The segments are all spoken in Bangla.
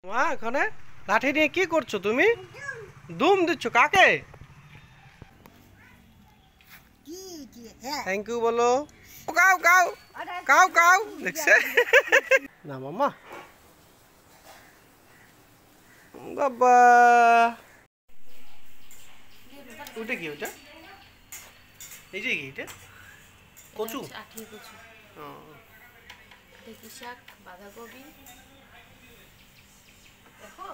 মা এখানে লাঠি নিয়ে কি করছো তুমি? দুম দিচ্ছ কাকে? থ্যাংক ইউ বলো। কাউ কাউ কাউ কাউ দেখছে না মামা। বাবা ওটা কি? ওটা এই যে কি এটা? কচু? আঠি কচু। দেখি শাক, বাঁধাকপি। দেখো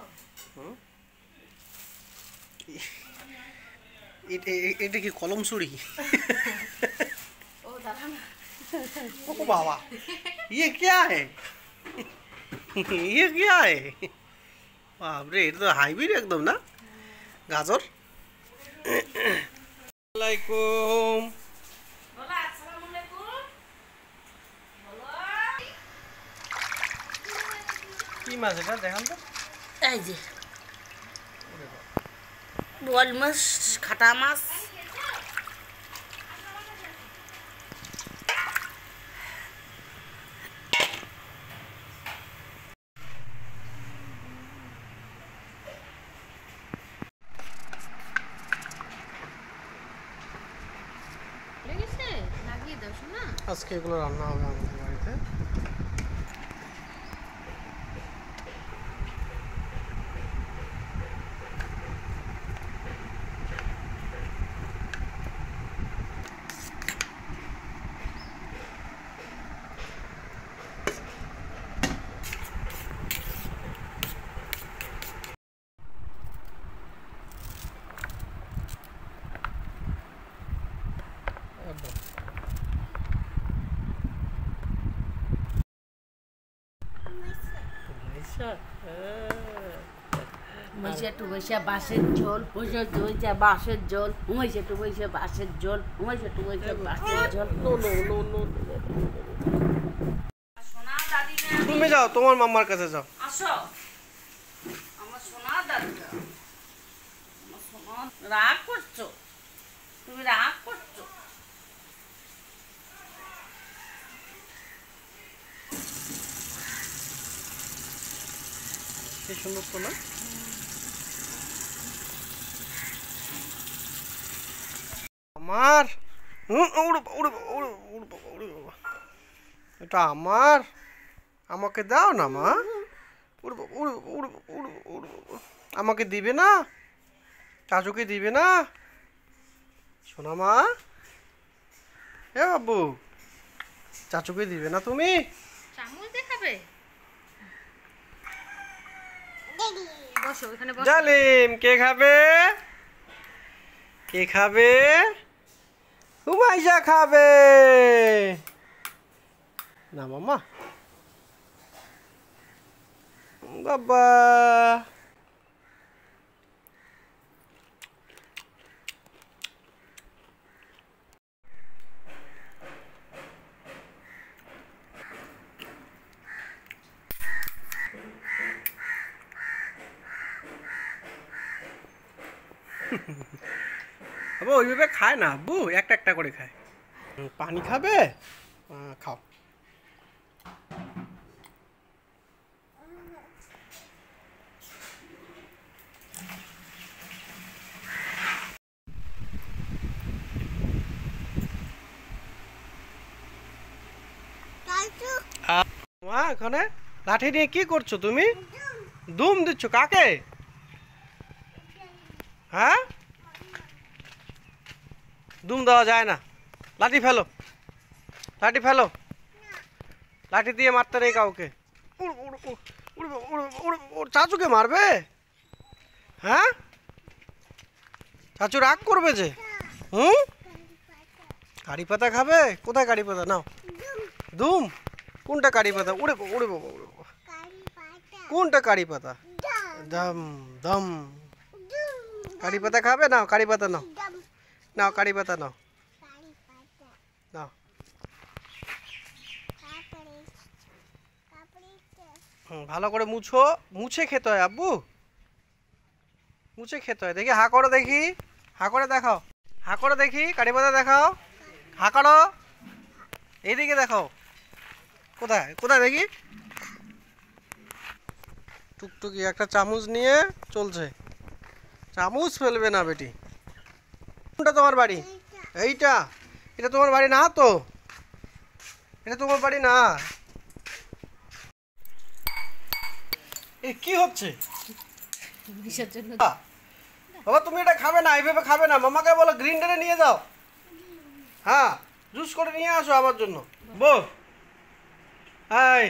এটা কি কলম ছুরি? ও দাঁড়া না। ओ बाबा ये क्या है? ये क्या है? बाप रे এটা তো হাইব্রিড একদম না গাজর। আসসালামু বলো আসসালামু আলাইকুম। বলো কি মাছ এটা দেখান তো। এই যে বোয়াল মাছ, খাটা মাছ। লেগেছে লাগিয়ে দাও শোনা। আজকে এগুলো রান্না হবে আমাদের বাড়িতে। উমাইশা টুমাইশা বাঁশের ঝোল, উমাইশা টুমাইশা বাঁশের ঝোল, উমাইশা টুমাইশা বাঁশের ঝোল, উমাইশা টুমাইশা বাঁশের ঝোল। সোনা দাদিরা তুমি যাও তোমার মাম্মার কাছে যাও। আসো। আমার সোনা দাদিরা, আমার সোনা রাগ করছো, তুমি রাগ করছো। কি সুন্দর তো না? আমার এটা আমার, আমাকে দাও না মা। আমাকে দিবে না? চাচুকে দিবে না? শোনা মা, এ বাবু চাচুকে দিবে না তুমি? চামচ দেখাবে? বসো এখানে বসো। জালিম কে খাবে? কে খাবে? উমাইশা খাবে না মামা। বাবা আব্বু ওইভাবে খায় না আব্বু, একটা একটা করে খায়। পানি খাবে? খাও। মা এখানে লাঠি নিয়ে কি করছো তুমি? দুম দিচ্ছ কাকে? হ্যাঁ দুম দেওয়া যায় না। লাঠি ফেলো, লাঠি ফেলো। লাঠি দিয়ে মারতে নেই কাউকে। চাচুকে মারবে? হ্যাঁ চাচু রাগ করবে যে। কারি পাতা খাবে? কোথায় কারি পাতা? নাও দুম। কোনটা কারি পাতা? উড়ে উড়ে বাবা উড়ে বাবা। কোনটা কারি পাতা? দম দম। কারি পাতা খাবে? নাও কারি পাতা নাও, নাও কারি পাতা নাও, নাও। ভালো করে মুছো, মুছে খেতে হয় আব্বু, মুছে খেতে হয়। দেখি হা করো, দেখি হা করে দেখাও, হা করে দেখি, কারি পাতা দেখাও, হা করো, এইদিকে দেখাও। কোথায় কোথায় দেখি? টুকটুকি একটা চামচ নিয়ে চলছে। চামচ ফেলবে না বেটি। কোনটা তোমার বাড়ি? এইটা? এটা তোমার বাড়ি না তো, এটা তোমার বাড়ি না। এ কি হচ্ছে বাবা? তুমি এটা খাবে না, এইভাবে খাবে না। মামাকে বলো গ্রিন্ডারে নিয়ে যাও। হ্যাঁ, জুস করে নিয়ে আসো আমার জন্য। বো হাই।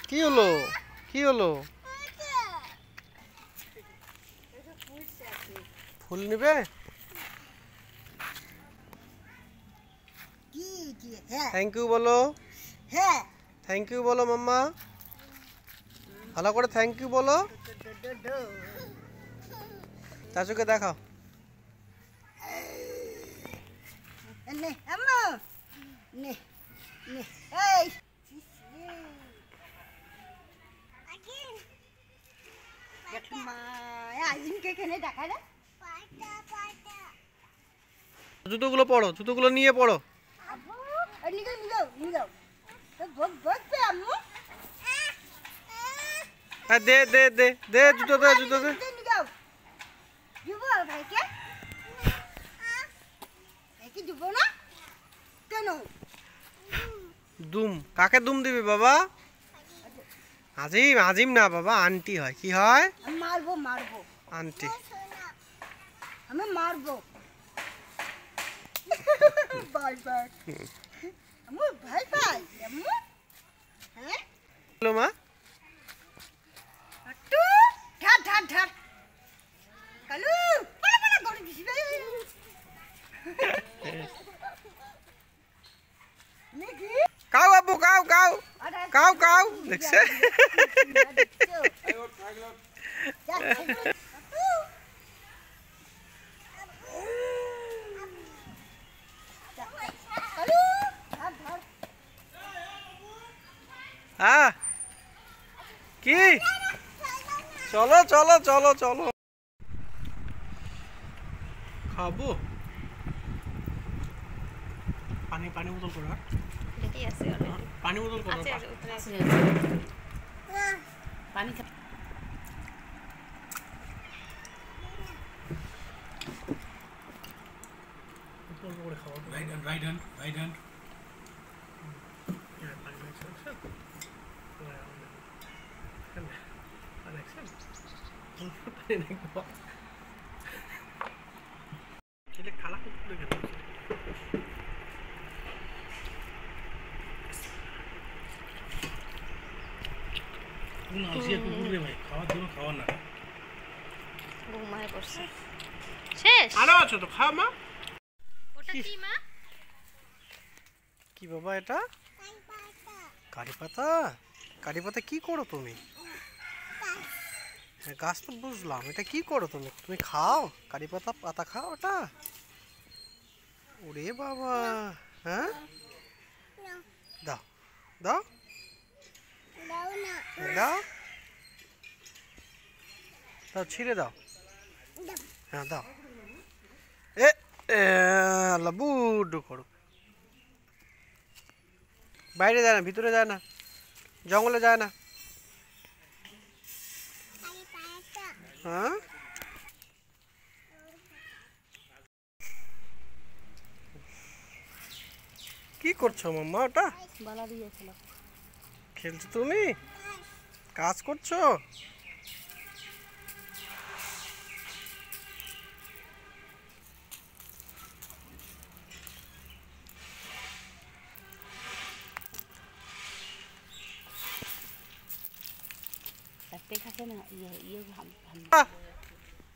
কি হলো, কি হলো? ফুল নিবে? থ্যাংক ইউ বলো। থ্যাংক ইউ বলো মাম্মা, ভালো করে থ্যাংক ইউ বলো। চাচুকে দেখাও। জুতোগুলো পড়ো, জুতোগুলো নিয়ে পড়ো। হ্যাঁ, দে দে দে দে, জুতো দে, জুতো দে। দুম কাকে দুম দিবি বাবা? আজিম, আজিম না বাবা, আন্টি হয়। কি হয়? মারবো মারবো আন্টি। আমি মারবো। বাই বাই আম্মু, ভাই ভাই আম্মু। হ্যাঁ হ্যালো মা। টু ঢাট ঢাট ঢাট কালু পালা পালা করে দিছি রে। নেকি কাউ আব্বু, কাউ কাউ কাউ কাউ দেখছে। হ্যাঁ, কি? চলো চলো চলো চলো, খাবো। পানি পানি বোতল করো। পানি বোতল করো। পানি Right hand, right hand, right hand. ঘুমায় পড়ছে। শেষ? আরো আছো তো, খাও মা। ওটা কি মা? কি বাবা এটা? কারি পাতা। কারি পাতা কি করো তুমি? হ্যাঁ, গাছ তো বুঝলাম, এটা কি করো তুমি? তুমি খাও কারি পাতা? পাতা খাও ওটা? ওরে বাবা, হ্যাঁ দাও দাও দাও দাও, ছিঁড়ে দাও। হ্যাঁ দাও। এ আল্লাহ বুড্ডু করো। বাইরে যায় না, ভিতরে যায় না, জঙ্গলে যায় না। হ্যাঁ, কি করছো মাম্মা ওটা? বালা দিয়ে খেলো। খেলছো তুমি? কাজ করছো?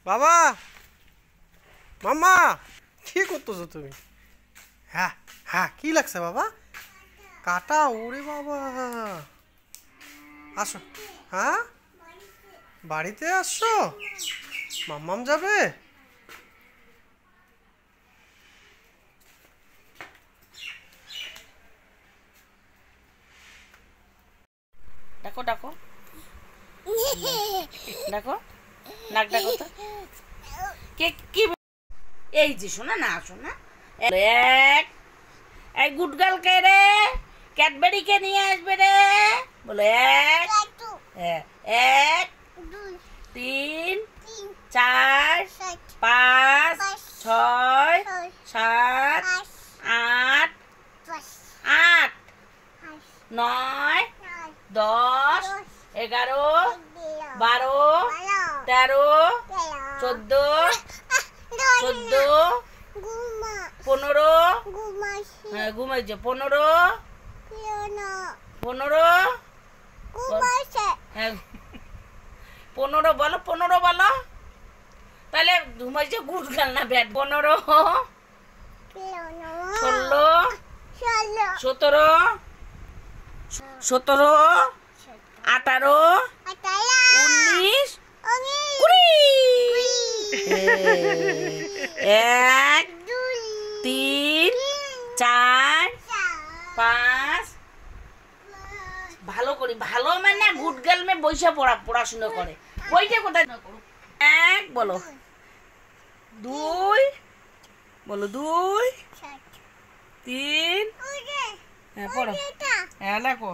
বাবা, মাম্মা, কি করতেছো তুমি? হ্যাঁ হ্যাঁ, কি লাগছে বাবা? কাটা? ওরে বাবা, আসো। হ্যাঁ, বাড়িতে আসছো? মাম্মাম যাবে? ডাকো ডাকো। দেখো নাকটা কত কে কি এই যে শোনা না শোনা এক এই গুড গার্ল কে রে ক্যাডবেরি কে নিয়ে আসবে রে বলো এক এক 3 4 5 6 7 8 8 9 10 11 12 13 14 14 15 হ্যাঁ ঘুমাইছে 15 হ্যাঁ 15 বলো 15 বলো তাহলে ঘুমাইছে গুড গার্ল না ব্যাড 15 16 17 18 19 এক 3 4 5 ভালো করি ভালো মানে গুড গার্ল মে বইসা পড়াশোনা করে বইটা কোথায় না করো এক বলো 2 বলো 2 3 হ্যাঁ পড়ো হ্যাঁ লেখো